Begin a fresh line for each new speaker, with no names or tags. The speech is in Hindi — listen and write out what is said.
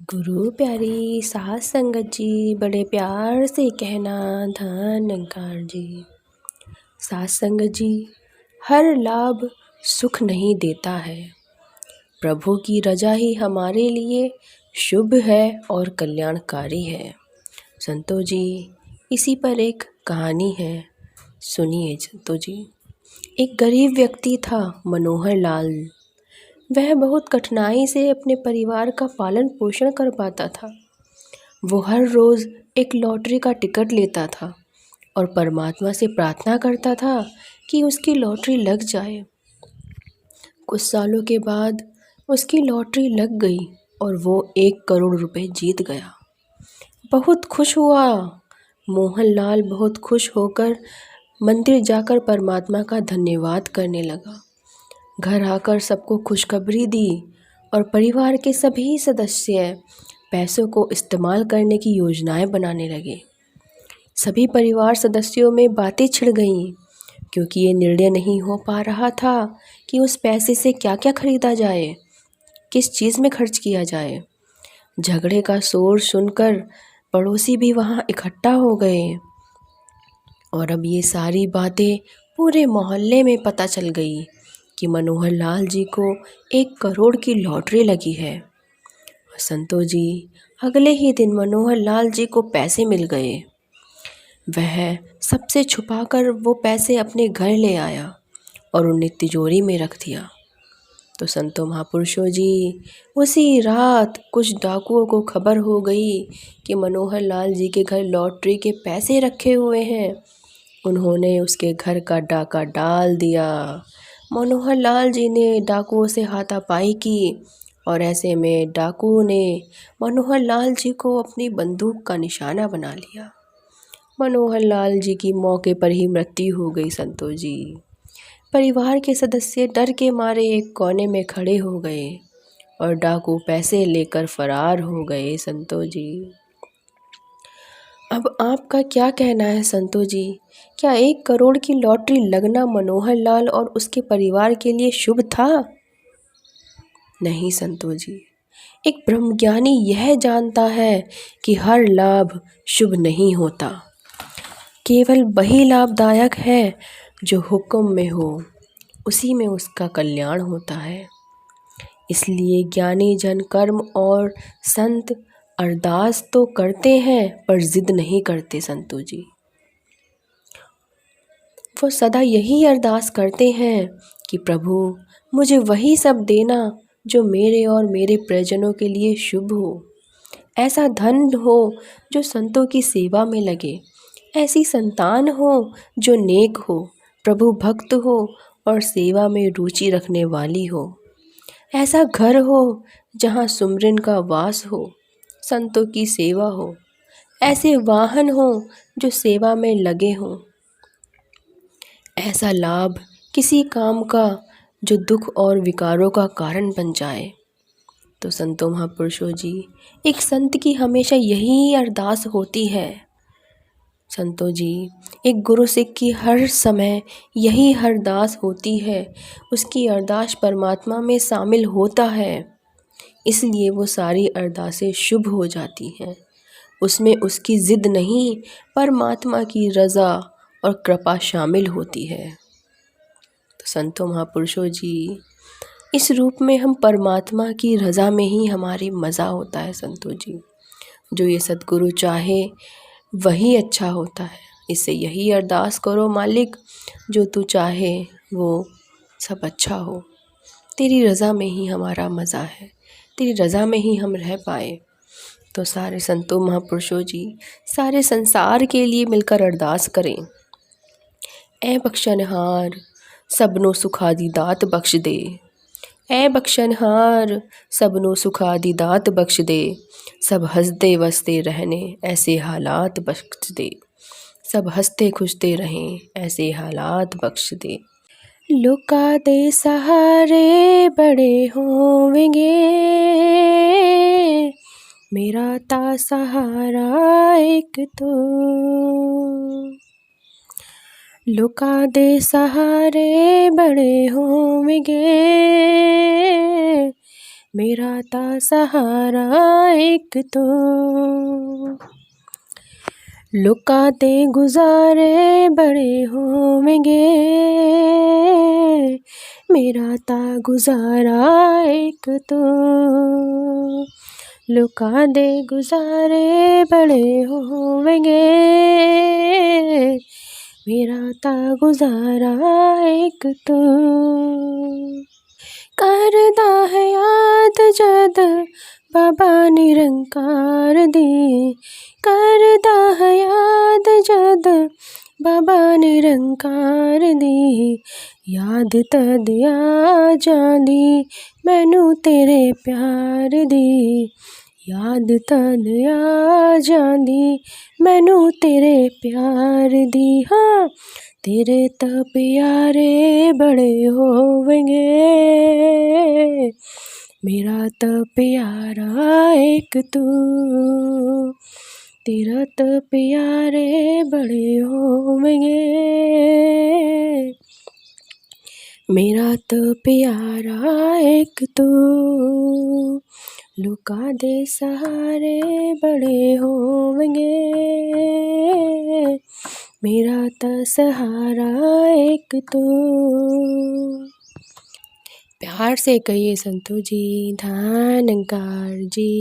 गुरु प्यारी सास संगत जी, बड़े प्यार से कहना धन्यकार जी। सास संगत जी, हर लाभ सुख नहीं देता है। प्रभु की रजा ही हमारे लिए शुभ है और कल्याणकारी है। संतो जी, इसी पर एक कहानी है, सुनिए संतो जी। एक गरीब व्यक्ति था, मनोहर लाल। वह बहुत कठिनाई से अपने परिवार का पालन पोषण कर पाता था। वो हर रोज़ एक लॉटरी का टिकट लेता था और परमात्मा से प्रार्थना करता था कि उसकी लॉटरी लग जाए। कुछ सालों के बाद उसकी लॉटरी लग गई और वो 1 करोड़ रुपए जीत गया। बहुत खुश हुआ। मोहनलाल बहुत खुश होकर मंदिर जाकर परमात्मा का धन्यवाद करने लगा। घर आकर सबको खुशखबरी दी और परिवार के सभी सदस्य पैसों को इस्तेमाल करने की योजनाएं बनाने लगे। सभी परिवार सदस्यों में बातें छिड़ गईं, क्योंकि ये निर्णय नहीं हो पा रहा था कि उस पैसे से क्या क्या खरीदा जाए, किस चीज़ में खर्च किया जाए। झगड़े का शोर सुनकर पड़ोसी भी वहाँ इकट्ठा हो गए और अब ये सारी बातें पूरे मोहल्ले में पता चल गई कि मनोहर लाल जी को 1 करोड़ की लॉटरी लगी है। संतो जी, अगले ही दिन मनोहर लाल जी को पैसे मिल गए। वह सबसे छुपाकर वो पैसे अपने घर ले आया और उन्हें तिजोरी में रख दिया। तो संतो महापुरुषों जी, उसी रात कुछ डाकुओं को खबर हो गई कि मनोहर लाल जी के घर लॉटरी के पैसे रखे हुए हैं। उन्होंने उसके घर का डाका डाल दिया। मनोहर लाल जी ने डाकुओं से हाथापाई की और ऐसे में डाकुओं ने मनोहर लाल जी को अपनी बंदूक का निशाना बना लिया। मनोहर लाल जी की मौके पर ही मृत्यु हो गई। संतो जी, परिवार के सदस्य डर के मारे एक कोने में खड़े हो गए और डाकू पैसे लेकर फरार हो गए। संतो जी, अब आपका क्या कहना है संतो जी? क्या 1 करोड़ की लॉटरी लगना मनोहर लाल और उसके परिवार के लिए शुभ था? नहीं संतो जी, एक ब्रह्मज्ञानी यह जानता है कि हर लाभ शुभ नहीं होता। केवल वही लाभदायक है जो हुक्म में हो, उसी में उसका कल्याण होता है। इसलिए ज्ञानी जन कर्म और संत अरदास तो करते हैं पर जिद नहीं करते। संतो जी, वो सदा यही अरदास करते हैं कि प्रभु मुझे वही सब देना जो मेरे और मेरे परिजनों के लिए शुभ हो। ऐसा धन हो जो संतों की सेवा में लगे, ऐसी संतान हो जो नेक हो, प्रभु भक्त हो और सेवा में रुचि रखने वाली हो। ऐसा घर हो जहाँ सुमरन का वास हो, संतों की सेवा हो। ऐसे वाहन हो जो सेवा में लगे हों। ऐसा लाभ किसी काम का जो दुख और विकारों का कारण बन जाए। तो संतों महापुरुषों जी, एक संत की हमेशा यही अरदास होती है। संतों जी, एक गुरु सिख की हर समय यही अरदास होती है। उसकी अरदास परमात्मा में शामिल होता है, इसलिए वो सारी अरदासें शुभ हो जाती हैं। उसमें उसकी जिद नहीं, परमात्मा की रज़ा और कृपा शामिल होती है। तो संतों महापुरुषों जी, इस रूप में हम परमात्मा की रज़ा में ही हमारी मज़ा होता है। संतों जी, जो ये सद्गुरु चाहे वही अच्छा होता है। इससे यही अरदास करो, मालिक जो तू चाहे वो सब अच्छा हो। तेरी रज़ा में ही हमारा मज़ा है, तेरी रज़ा में ही हम रह पाए। तो सारे संतों महापुरुषों जी, सारे संसार के लिए मिलकर अरदास करें। ऐ बख्शनहार सबनों सुखादि दात बख्श दे। ऐ बख्शनहार सबनों सुखादि दात बख्श दे। सब हंसते वसते रहने ऐसे हालात बख्श दे। सब हंसते खुशते रहें ऐसे हालात बख्श दे। लुका दे सहारे बड़े होंगे, मेरा ता सहारा एक तो। लुका दे सहारे बड़े होंगे, मेरा ता सहारा एक तू। लोकां ते गुजारे बड़े होवेंगे, मेरा ता गुजारा एक तू। लोकां दे गुजारे बड़े होवेंगे, मेरा ता गुजारा एक तू। करदा है याद जद बाबा निरंकार दी, करदा है याद जद बाबा निरंकार दी। याद तद आ जांदी मैनू तेरे प्यार दी, याद तद आ जांदी मैनू तेरे प्यार दी। हाँ तेरे तां प्यारे बड़े होवेंगे, मेरा तां प्यारा एक तू। तेरा तां प्यारे बड़े होवेंगे, मेरा तां प्यारा एक तू। लोकां दे सहारे बड़े होवेंगे, मेरा ता सहारा एक तू। प्यार से कहिए संतू जी, धन्यकार जी।